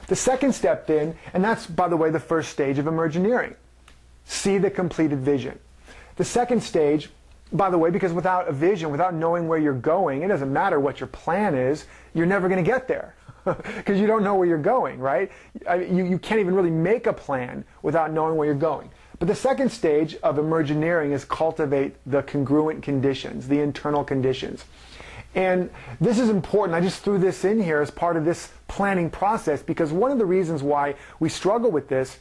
The second step then, and that's, by the way, the first stage of Emergineering. See the completed vision. The second stage, by the way, because without a vision, without knowing where you're going, it doesn't matter what your plan is, you're never going to get there. Because you don't know where you're going, right? You can't even really make a plan without knowing where you're going. But the second stage of Emergineering is cultivate the congruent conditions, the internal conditions. And this is important. I just threw this in here as part of this planning process because one of the reasons why we struggle with this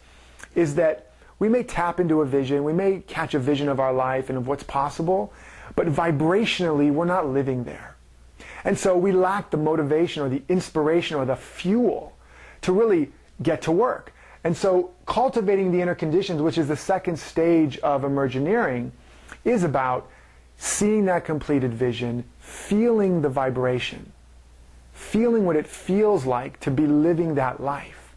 is that we may tap into a vision, we may catch a vision of our life and of what's possible, but vibrationally we're not living there. And so we lack the motivation or the inspiration or the fuel to really get to work. And so cultivating the inner conditions, which is the second stage of Emergineering, is about seeing that completed vision, feeling the vibration, feeling what it feels like to be living that life.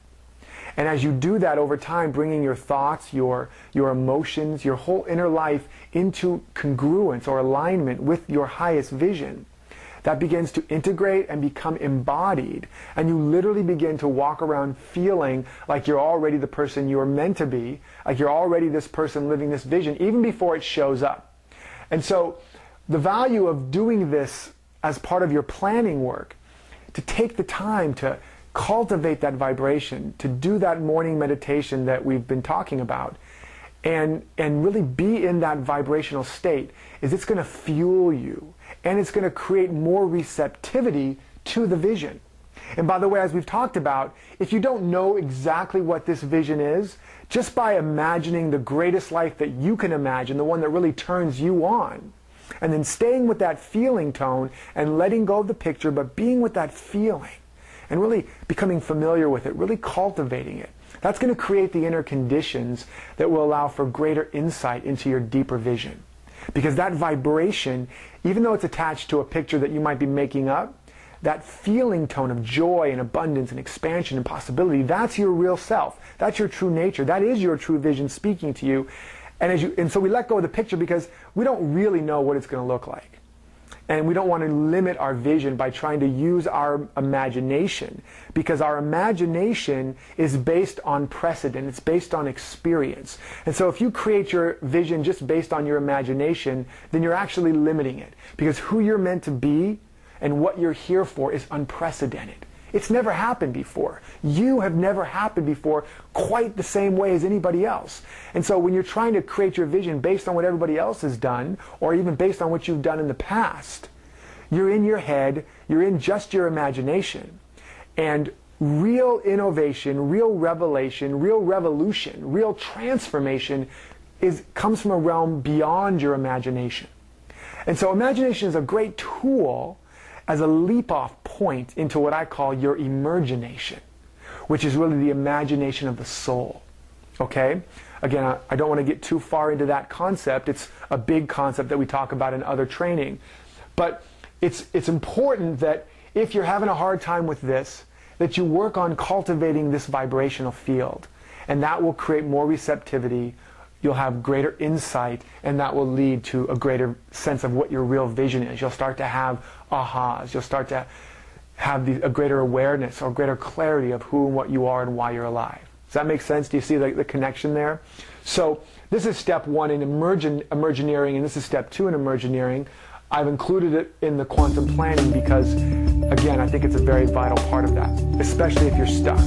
And as you do that over time, bringing your thoughts, your emotions, your whole inner life into congruence or alignment with your highest vision, that begins to integrate and become embodied. And you literally begin to walk around feeling like you're already the person you're meant to be, like you're already this person living this vision, even before it shows up. And so the value of doing this as part of your planning work, to take the time to cultivate that vibration, to do that morning meditation that we've been talking about, and really be in that vibrational state, is it's going to fuel you, and it's going to create more receptivity to the vision. And by the way, as we've talked about, if you don't know exactly what this vision is, just by imagining the greatest life that you can imagine, the one that really turns you on, and then staying with that feeling tone and letting go of the picture, but being with that feeling and really becoming familiar with it, really cultivating it, that's going to create the inner conditions that will allow for greater insight into your deeper vision. Because that vibration, even though it's attached to a picture that you might be making up, that feeling tone of joy and abundance and expansion and possibility, that's your real self. That's your true nature. That is your true vision speaking to you. And so we let go of the picture because we don't really know what it's going to look like. And we don't want to limit our vision by trying to use our imagination, because our imagination is based on precedent. It's based on experience. And so if you create your vision just based on your imagination, then you're actually limiting it, because who you're meant to be and what you're here for is unprecedented. It's never happened before. You have never happened before quite the same way as anybody else. And so when you're trying to create your vision based on what everybody else has done, or even based on what you've done in the past, you're in your head, you're in just your imagination. And real innovation, real revelation, real revolution, real transformation comes from a realm beyond your imagination. And so imagination is a great tool as a leap-off point into what I call your emergination, which is really the imagination of the soul. Okay? Again, I don't want to get too far into that concept. It's a big concept that we talk about in other training. But it's important that if you're having a hard time with this, that you work on cultivating this vibrational field. And that will create more receptivity. You'll have greater insight, and that will lead to a greater sense of what your real vision is. You'll start to have ahas. You'll start to have a greater awareness or greater clarity of who and what you are and why you're alive. Does that make sense? Do you see the connection there? So this is step one in Emergineering, and this is step two in Emergineering. I've included it in the quantum planning because, again, I think it's a very vital part of that, especially if you're stuck.